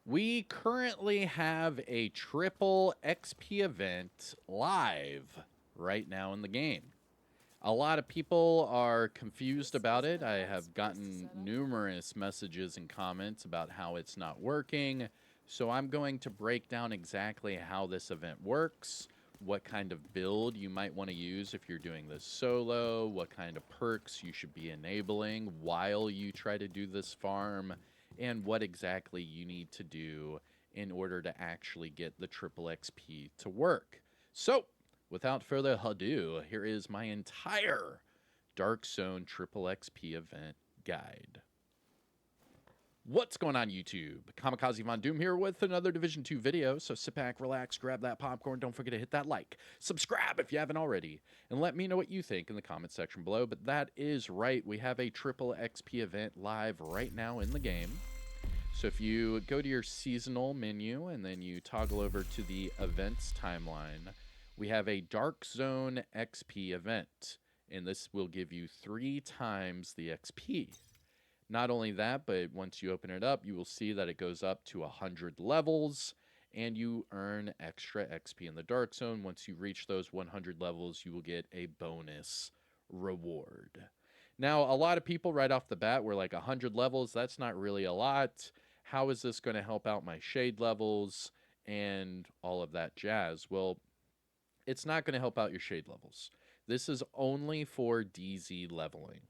We currently have a triple XP event live right now in the game. A lot of people are confused about it. I have gotten numerous messages and comments about how it's not working. So I'm going to break down exactly how this event works, what kind of build you might want to use if you're doing this solo, what kind of perks you should be enabling while you try to do this farm, and what exactly you need to do in order to actually get the triple XP to work. So, without further ado, here is my entire Dark Zone triple XP event guide. What's going on, YouTube? Kamikazevondoom here with another Division 2 video, so sit back, relax, grab that popcorn, don't forget to hit that like, subscribe if you haven't already, and let me know what you think in the comment section below. But that is right, we have a triple XP event live right now in the game. So if you go to your seasonal menu and then you toggle over to the events timeline, we have a Dark Zone XP event, and this will give you 3 times the XP. Not only that, but once you open it up, you will see that it goes up to 100 levels, and you earn extra XP in the Dark Zone. Once you reach those 100 levels, you will get a bonus reward. Now, a lot of people right off the bat were like, 100 levels, that's not really a lot. How is this going to help out my shade levels and all of that jazz? Well, it's not going to help out your shade levels. This is only for DZ leveling.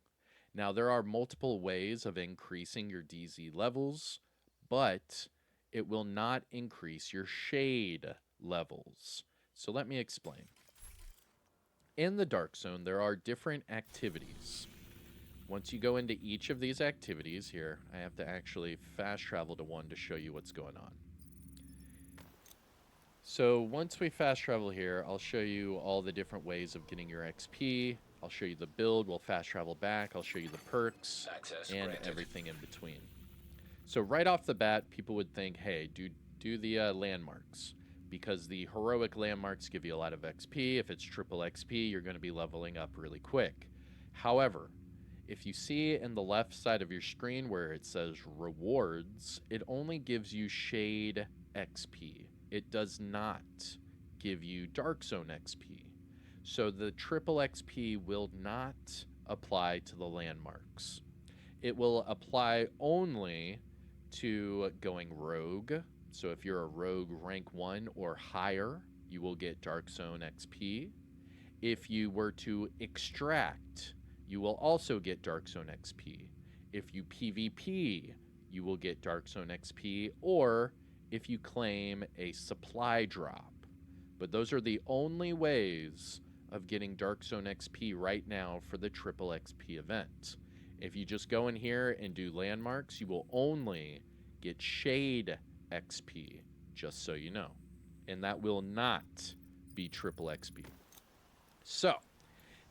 Now, there are multiple ways of increasing your DZ levels, but it will not increase your shade levels. So let me explain. In the Dark Zone, there are different activities. Once you go into each of these activities, here, I have to actually fast travel to one to show you what's going on. So once we fast travel here, I'll show you all the different ways of getting your XP. I'll show you the build. We'll fast travel back. I'll show you the perks and everything in between. So right off the bat, people would think, hey, do the landmarks, because the heroic landmarks give you a lot of XP. If it's triple XP, you're going to be leveling up really quick. However, if you see in the left side of your screen where it says rewards, it only gives you shade XP. It does not give you Dark Zone XP. So the triple XP will not apply to the landmarks. It will apply only to going rogue. So if you're a rogue rank 1 or higher, you will get Dark Zone XP. If you were to extract, you will also get Dark Zone XP. If you PvP, you will get Dark Zone XP, or if you claim a supply drop. But those are the only ways of getting Dark Zone XP right now for the triple XP event. If you just go in here and do landmarks, you will only get shade XP, just so you know. And that will not be triple XP. So,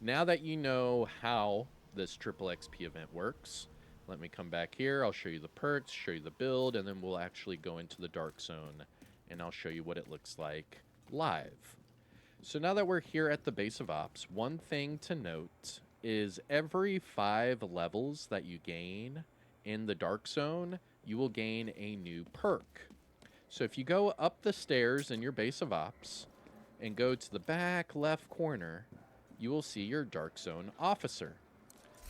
now that you know how this triple XP event works, let me come back here. I'll show you the perks, show you the build, and then we'll actually go into the Dark Zone, and I'll show you what it looks like live. So now that we're here at the base of ops, one thing to note is every 5 levels that you gain in the Dark Zone, you will gain a new perk. So if you go up the stairs in your base of ops and go to the back left corner, you will see your Dark Zone officer.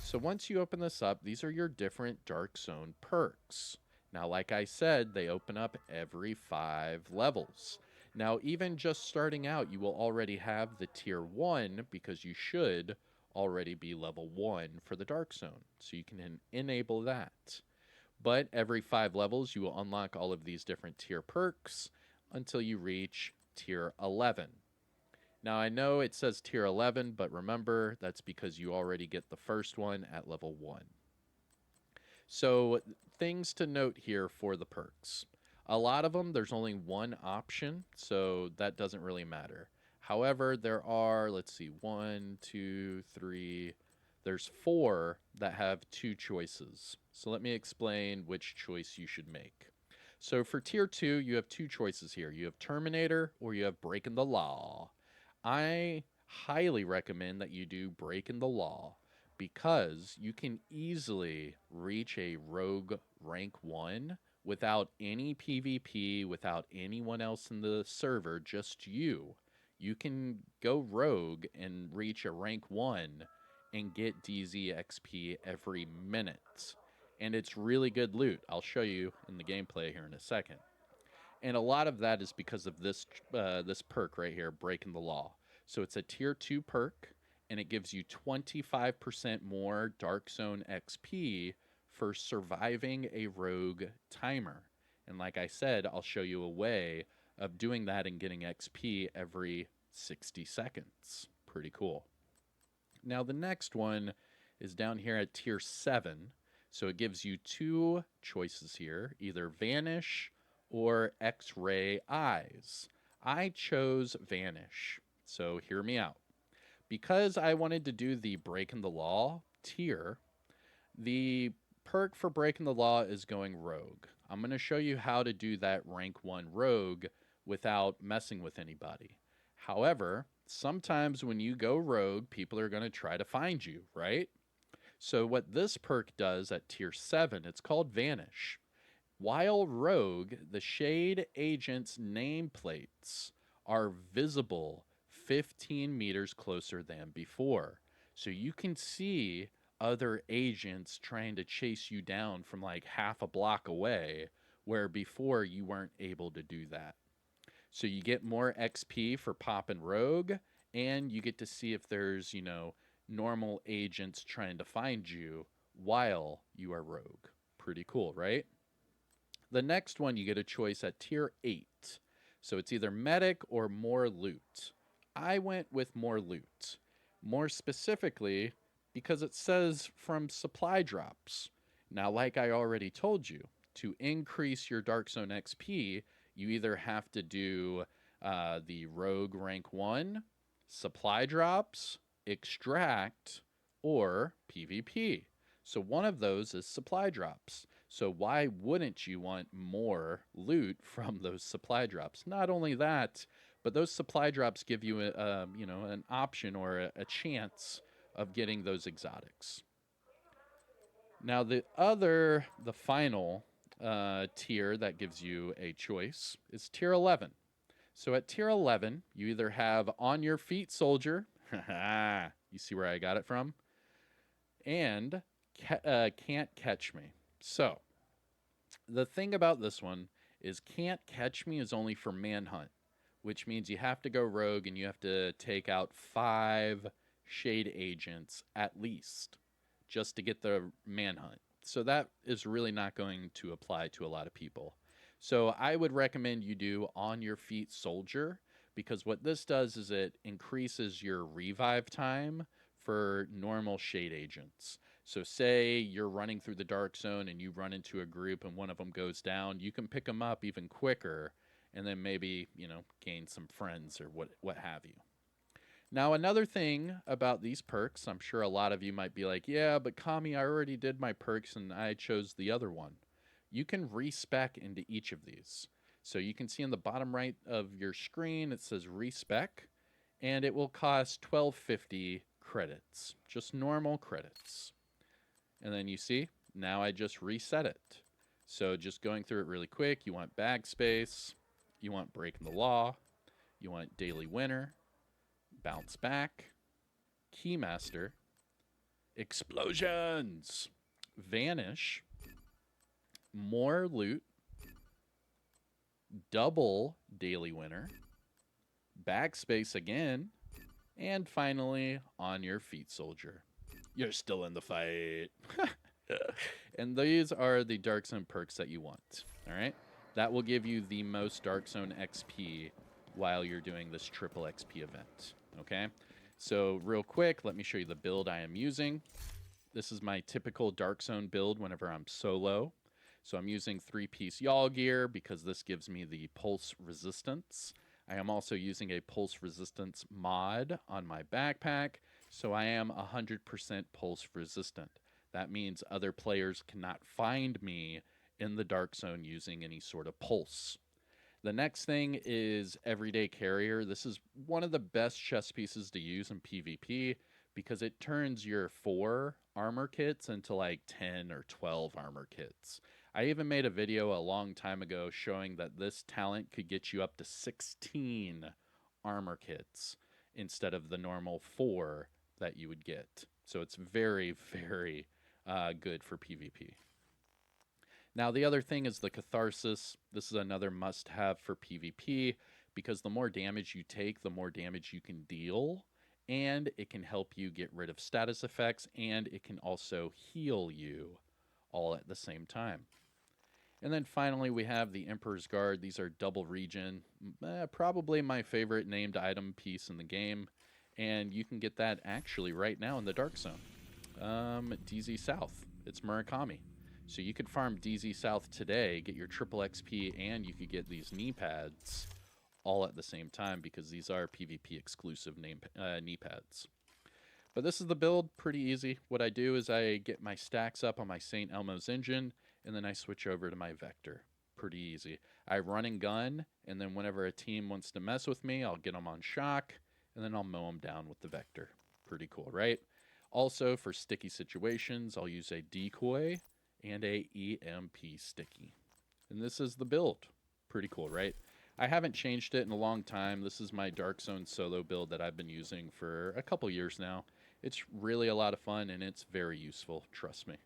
So once you open this up, these are your different Dark Zone perks. Now, like I said, they open up every 5 levels. Now, even just starting out, you will already have the tier 1 because you should already be level 1 for the Dark Zone. So you can enable that. But every 5 levels, you will unlock all of these different tier perks until you reach tier 11. Now, I know it says tier 11, but remember, that's because you already get the first one at level 1. So, things to note here for the perks. A lot of them, there's only one option, so that doesn't really matter. However, there are, let's see, 1, 2, 3, there's 4 that have 2 choices. So let me explain which choice you should make. So for tier 2, you have 2 choices here. You have Terminator or you have Breaking the Law. I highly recommend that you do Breaking the Law because you can easily reach a rogue rank 1 without any PvP, without anyone else in the server, just you can go rogue and reach a rank 1 and get DZ XP every minute. And it's really good loot. I'll show you in the gameplay here in a second. And a lot of that is because of this perk right here, Breaking the Law. So it's a tier 2 perk, and it gives you 25% more Dark Zone XP for surviving a rogue timer. And like I said, I'll show you a way of doing that and getting XP every 60 seconds. Pretty cool. Now the next one is down here at tier 7. So it gives you two choices here, either Vanish or X-Ray Eyes. I chose Vanish, so hear me out. Because I wanted to do the Breaking the Law tier, the perk for Breaking the Law is going Rogue. I'm going to show you how to do that rank 1 Rogue without messing with anybody. However, sometimes when you go Rogue, people are going to try to find you, right? So what this perk does at tier 7, it's called Vanish. While Rogue, the Shade Agent's nameplates are visible 15 meters closer than before. So you can see other agents trying to chase you down from like half a block away, where before you weren't able to do that. So you get more XP for popping Rogue, and you get to see if there's, normal agents trying to find you while you are Rogue. Pretty cool, right? The next one, you get a choice at tier 8. So it's either medic or more loot. I went with more loot. More specifically, because it says from supply drops. Now, like I already told you, to increase your Dark Zone XP, you either have to do the Rogue rank 1, supply drops, extract, or PvP. So one of those is supply drops. So why wouldn't you want more loot from those supply drops? Not only that, but those supply drops give you an option or a chance of getting those exotics. Now the final tier that gives you a choice is tier 11. So at tier 11, you either have On Your Feet Soldier, you see where I got it from, and Can't Catch Me. So the thing about this one is Can't Catch Me is only for Manhunt, which means you have to go rogue and you have to take out 5 Shade Agents at least just to get the Manhunt. So that is really not going to apply to a lot of people. So I would recommend you do On Your Feet Soldier, because what this does is it increases your revive time for normal Shade Agents. So say you're running through the Dark Zone and you run into a group and one of them goes down, you can pick them up even quicker and then maybe, gain some friends or what have you. Now, another thing about these perks, I'm sure a lot of you might be like, yeah, but Kami, I already did my perks and I chose the other one. You can respec into each of these. So you can see in the bottom right of your screen, it says respec, and it will cost 1250 credits, just normal credits. And then you see, now I just reset it. So just going through it really quick, you want bag space, you want Breaking the Law, you want Daily Winner, Bounce Back, Keymaster, Explosions, Vanish, More Loot, Double Daily Winner, Backspace again, and finally, On Your Feet Soldier. You're still in the fight. And these are the Dark Zone perks that you want, all right? That will give you the most Dark Zone XP while you're doing this triple XP event, okay? So real quick, let me show you the build I am using. This is my typical Dark Zone build whenever I'm solo. So I'm using 3-piece Yaw gear because this gives me the pulse resistance. I am also using a pulse resistance mod on my backpack, so I am 100% pulse resistant. That means other players cannot find me in the Dark Zone using any sort of pulse. The next thing is Everyday Carrier. This is one of the best chest pieces to use in PvP because it turns your 4 armor kits into like 10 or 12 armor kits. I even made a video a long time ago showing that this talent could get you up to 16 armor kits instead of the normal 4 that you would get. So it's very, very good for PvP. Now, the other thing is the Catharsis. This is another must have for PvP because the more damage you take, the more damage you can deal. And it can help you get rid of status effects, and it can also heal you all at the same time. And then finally, we have the Emperor's Guard. These are double regen, probably my favorite named item piece in the game. And you can get that actually right now in the Dark Zone. DZ South. It's Murakami. So you could farm DZ South today, get your triple XP, and you could get these knee pads all at the same time because these are PvP exclusive knee pads. But this is the build, pretty easy. What I do is I get my stacks up on my St. Elmo's engine, and then I switch over to my Vector. Pretty easy. I run and gun, and then whenever a team wants to mess with me, I'll get them on shock, and then I'll mow them down with the Vector. Pretty cool, right? Also, for sticky situations, I'll use a decoy and a EMP sticky. And this is the build. Pretty cool, right? I haven't changed it in a long time. This is my Dark Zone solo build that I've been using for a couple years now. It's really a lot of fun, and it's very useful, trust me.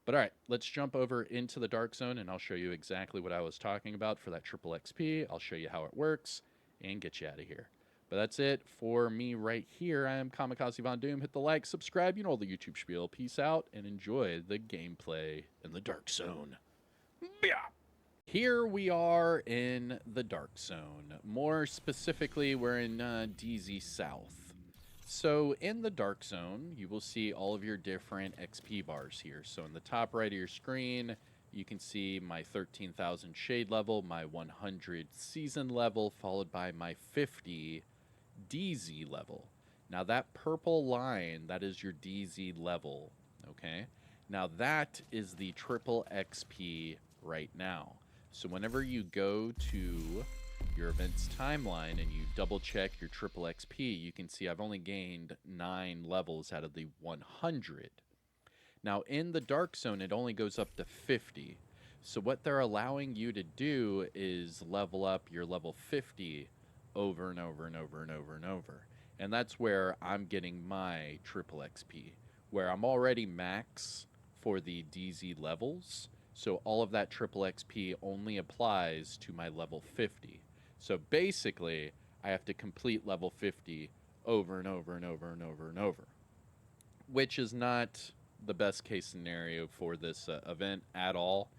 But all right, let's jump over into the Dark Zone, and I'll show you exactly what I was talking about for that triple XP. I'll show you how it works, and get you out of here. But that's it for me right here. I am Kamikazevondoom. Hit the like, subscribe, you know all the YouTube spiel. Peace out, and enjoy the gameplay in the Dark Zone. Yeah. Here we are in the Dark Zone. More specifically, we're in DZ South. So in the Dark Zone, you will see all of your different XP bars here. So in the top right of your screen, you can see my 13,000 shade level, my 100 season level, followed by my 50 DZ level. Now that purple line, that is your DZ level, okay? Now that is the triple XP right now. So whenever you go to your events timeline and you double check your triple XP, you can see I've only gained 9 levels out of the 100. Now in the Dark Zone, it only goes up to 50. So what they're allowing you to do is level up your level 50 over and over and over and over and over. And that's where I'm getting my triple XP, where I'm already max for the DZ levels. So all of that triple XP only applies to my level 50. So basically, I have to complete level 50 over and over and over and over and over, which is not the best case scenario for this event at all.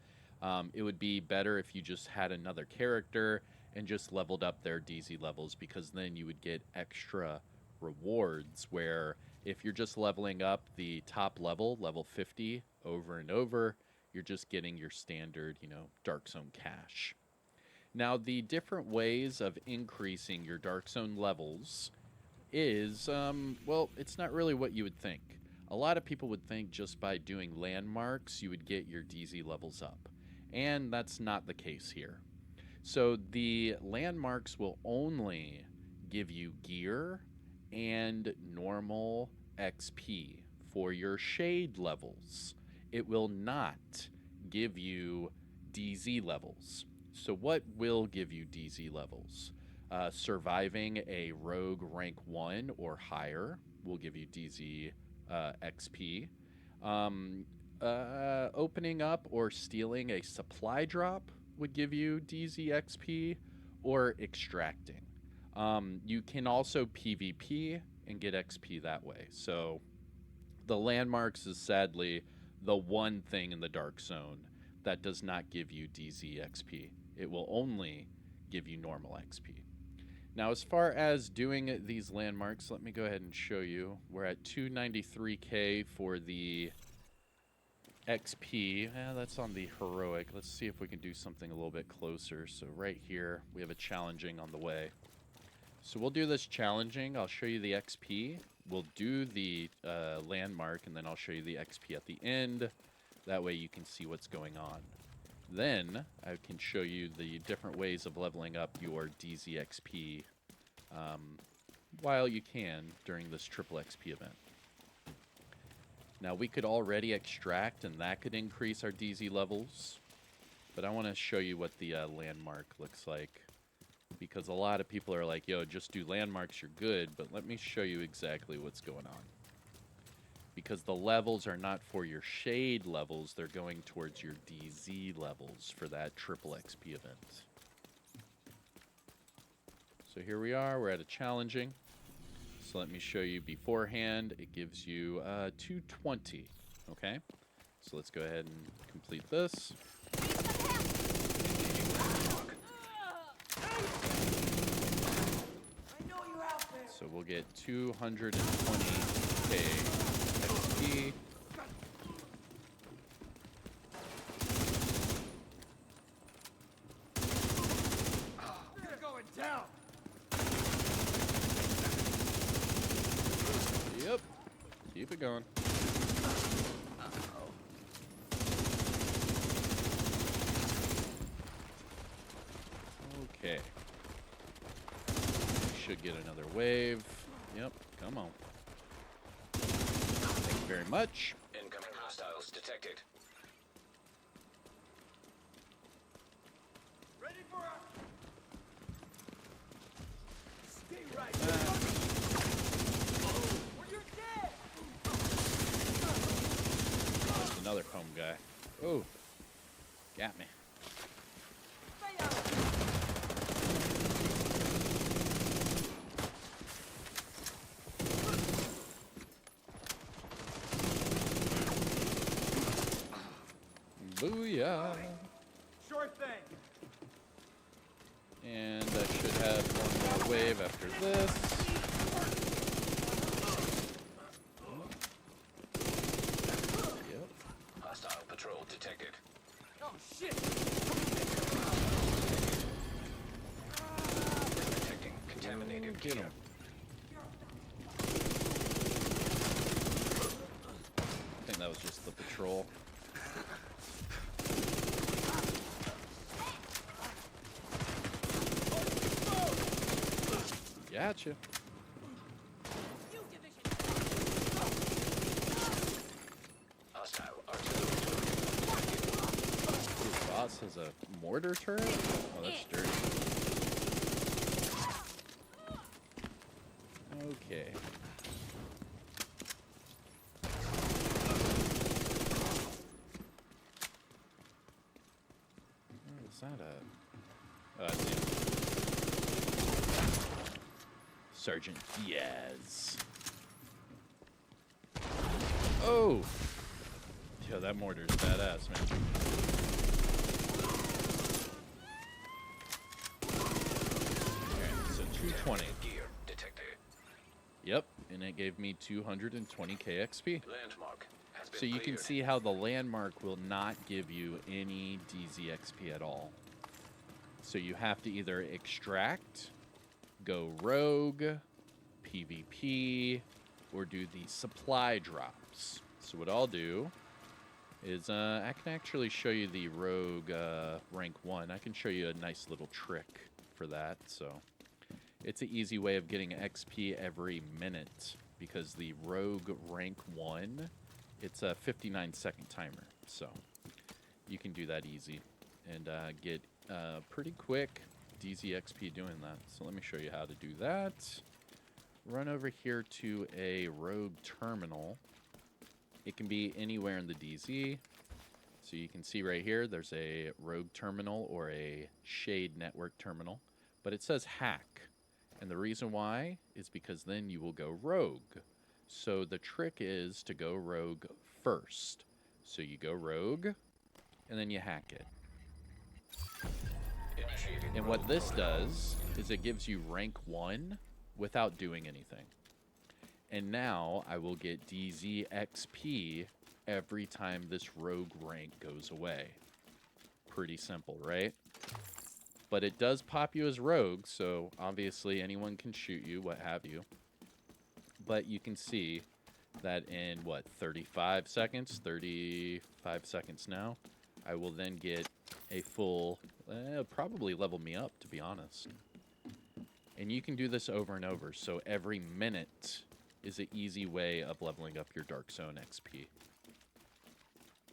It would be better if you just had another character and just leveled up their DZ levels, because then you would get extra rewards where if you're just leveling up the top level, level 50, over and over, you're just getting your standard, Dark Zone cash. Now, the different ways of increasing your Dark Zone levels is, well, it's not really what you would think. A lot of people would think just by doing landmarks, you would get your DZ levels up. And that's not the case here. So the landmarks will only give you gear and normal XP for your shade levels. It will not give you DZ levels. So what will give you DZ levels? Surviving a rogue rank 1 or higher will give you DZ XP. Opening up or stealing a supply drop would give you DZ XP, or extracting. You can also PvP and get XP that way. So the landmarks is sadly the one thing in the Dark Zone that does not give you DZ XP. It will only give you normal XP. Now, as far as doing these landmarks, let me go ahead and show you. We're at 293k for the XP. That's on the heroic. Let's see if we can do something a little bit closer. So right here, we have a challenging on the way. So we'll do this challenging. I'll show you the XP. We'll do the landmark, and then I'll show you the XP at the end. That way you can see what's going on. Then I can show you the different ways of leveling up your DZ XP while you can during this triple XP event. Now we could already extract, and that could increase our DZ levels. But I want to show you what the landmark looks like. Because a lot of people are like, yo, just do landmarks, you're good. But let me show you exactly what's going on. Because the levels are not for your shade levels, they're going towards your DZ levels for that triple XP event. So here we are, we're at a challenging. So let me show you beforehand. It gives you 220, okay? So let's go ahead and complete this. So we'll get 220k XP. You're going down. Yep. Keep it going. Okay. Should get another wave. Yep, come on. Thank you very much. Incoming hostiles detected. Ready for us. Stay right there. Or you're dead. There's another foam guy. Oh, got me. Stay out. Booyah. Sure thing. And I should have one more wave after this. Yep. Hostile patrol detected. Oh shit. Detecting contaminated Get him. I think that was just the patrol. Gotcha. Hostile artillery. This boss has a mortar turret? Oh, that's dirty. Okay. Where was that at? Oh, I see him. Sergeant Diaz. Oh! Yo, that mortar's badass, man. Okay, so 220. Gear detected. Yep, and it gave me 220k XP. Landmark has been So you can cleared. see how the landmark will not give you any DZ XP at all. So you have to either extract, go rogue, PvP, or do the supply drops. So what I'll do is I can actually show you the rogue rank 1. I can show you a nice little trick for that. So it's an easy way of getting XP every minute because the rogue rank 1, it's a 59-second timer. So you can do that easy and get pretty quick DZ XP doing that. So let me show you how to do that. Run over here to a rogue terminal. It can be anywhere in the DZ. So you can see right here, there's a rogue terminal or a shade network terminal, but it says hack. And the reason why is because then you will go rogue. So the trick is to go rogue first. So you go rogue and then you hack it. And what this does is it gives you rank 1 without doing anything. And now I will get DZ XP every time this rogue rank goes away. Pretty simple, right? But it does pop you as rogue, so obviously anyone can shoot you, what have you. But you can see that in, what, 35 seconds? 35 seconds now. I will then get a full, probably level me up, to be honest. And you can do this over and over, so every minute is an easy way of leveling up your Dark Zone XP.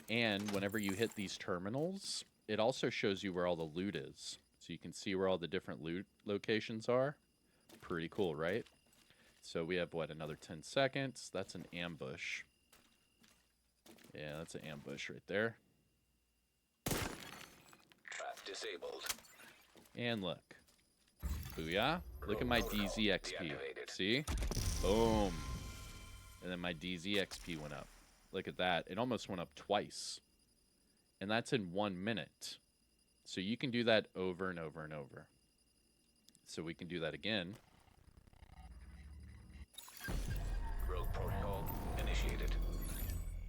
And whenever you hit these terminals, it also shows you where all the loot is. So you can see where all the different loot locations are. Pretty cool, right? So we have, what, another 10 seconds? That's an ambush. Yeah, that's an ambush right there. Trap disabled. And look. Booyah. Look at my DZXP. See? Boom. And then my DZXP went up. Look at that. It almost went up twice. And that's in 1 minute. So you can do that over and over and over. So we can do that again. Rogue protocol initiated.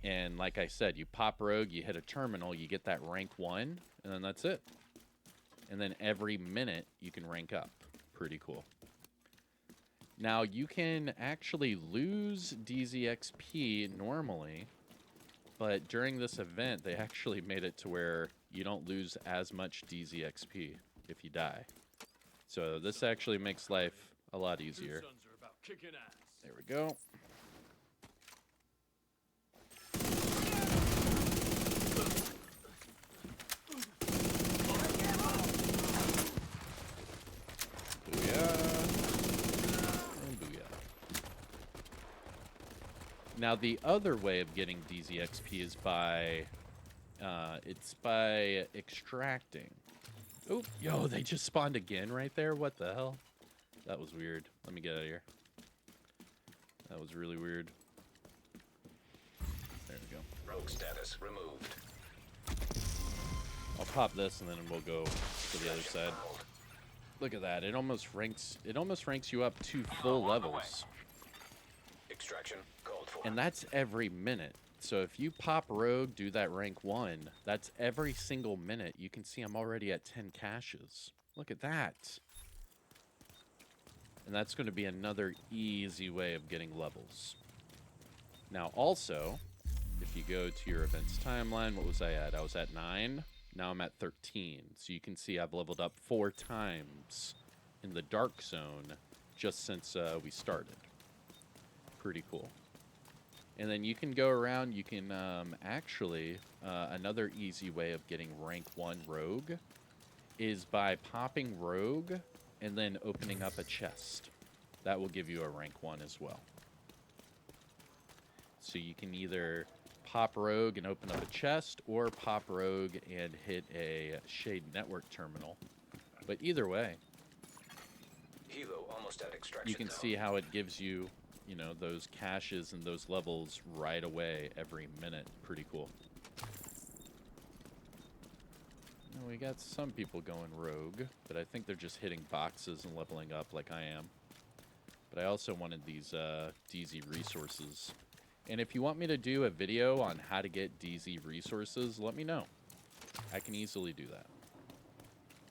And like I said, you pop rogue, you hit a terminal, you get that rank 1, and then that's it. And then every minute you can rank up. Pretty cool. Now you can actually lose DZXP normally, but during this event they actually made it to where you don't lose as much DZXP if you die. So this actually makes life a lot easier. There we go. Now the other way of getting DZXP is by, by extracting. Oh, yo, they just spawned again right there. What the hell? That was weird. Let me get out of here. That was really weird. There we go. Rogue status removed. I'll pop this and then we'll go to the other side. Look at that. It almost ranks you up 2 full levels. Extraction called for. And that's every minute. So if you pop rogue, do that rank 1, that's every single minute. You can see I'm already at 10 caches. Look at that. And that's going to be another easy way of getting levels. Now also, if you go to your events timeline, what was I at? I was at 9. Now I'm at 13. So you can see I've leveled up 4 times in the dark zone just since we started. Pretty cool. And then you can go around, you can actually, another easy way of getting rank 1 rogue is by popping rogue and then opening up a chest. That will give you a rank 1 as well. So you can either pop rogue and open up a chest, or pop rogue and hit a Shade Network terminal. But either way, Helo almost at extraction you can zone. see how it gives you, you know, those caches and those levels right away every minute. Pretty cool. Now, we got some people going rogue, but I think they're just hitting boxes and leveling up like I am. But I also wanted these DZ resources. And if you want me to do a video on how to get DZ resources, let me know. I can easily do that.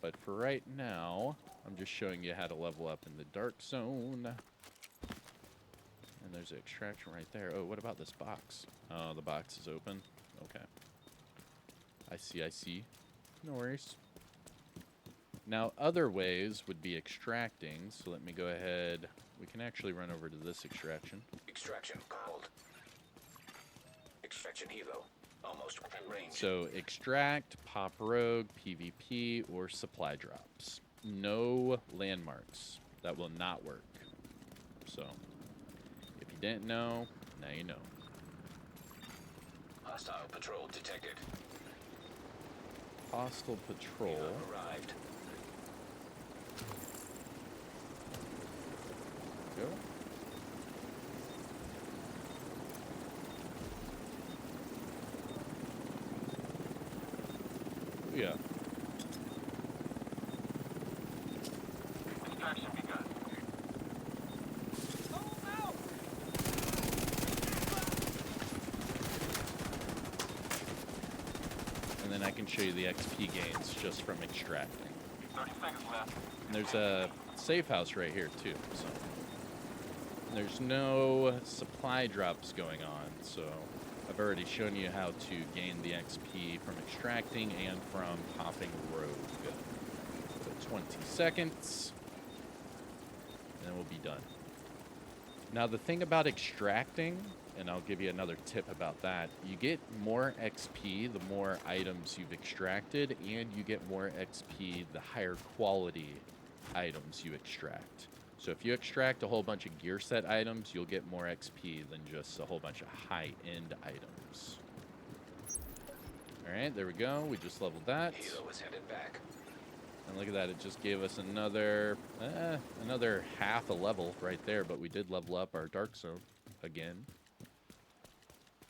But for right now, I'm just showing you how to level up in the dark zone. And there's an extraction right there. Oh, what about this box? Oh, the box is open. Okay. I see, I see. No worries. Now, other ways would be extracting. So let me go ahead. We can actually run over to this extraction. Extraction called. Extraction helo almost within range. So extract, pop rogue, PvP, or supply drops. No landmarks. That will not work. So if you didn't know, now you know. Hostile patrol detected. Hostile patrol. Helo arrived. Go. Yeah. Extraction begun. And then I can show you the XP gains just from extracting. 30 seconds left. And there's a safe house right here too. So there's no supply drops going on. So I've already shown you how to gain the XP from extracting and from popping rogue. So 20 seconds, and then we'll be done. Now the thing about extracting and I'll give you another tip about that. You get more XP the more items you've extracted, and you get more XP the higher quality items you extract. So if you extract a whole bunch of gear set items, you'll get more XP than just a whole bunch of high-end items. All right, there we go. We just leveled that. Hilo is headed back. And look at that. It just gave us another half a level right there, but we did level up our Dark Zone again.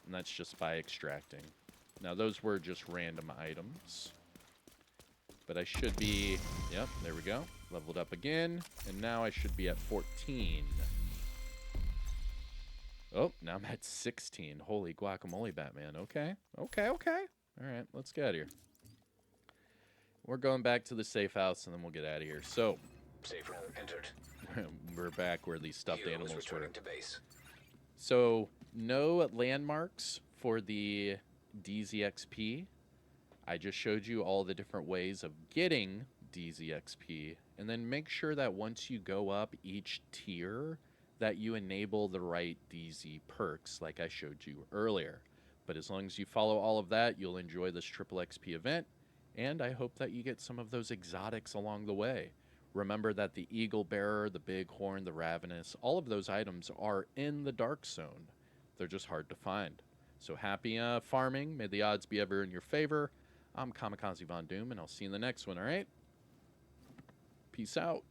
And that's just by extracting. Now, those were just random items. But I should be... Yep, there we go. Leveled up again. And now I should be at 14. Oh, now I'm at 16. Holy guacamole, Batman. Okay. Okay, okay. All right, let's get out of here. We're going back to the safe house, and then we'll get out of here. So... Safe room entered. We're back where these stuffed Hilo is animals were. returning to base. So, no landmarks for the DZXP. I just showed you all the different ways of getting DZXP. And then make sure that once you go up each tier, that you enable the right DZ perks like I showed you earlier. But as long as you follow all of that, you'll enjoy this triple XP event. And I hope that you get some of those exotics along the way. Remember that the Eagle Bearer, the Bighorn, the Ravenous, all of those items are in the Dark Zone. They're just hard to find. So happy farming. May the odds be ever in your favor. I'm Kamikazevondoom, and I'll see you in the next one, all right? Peace out.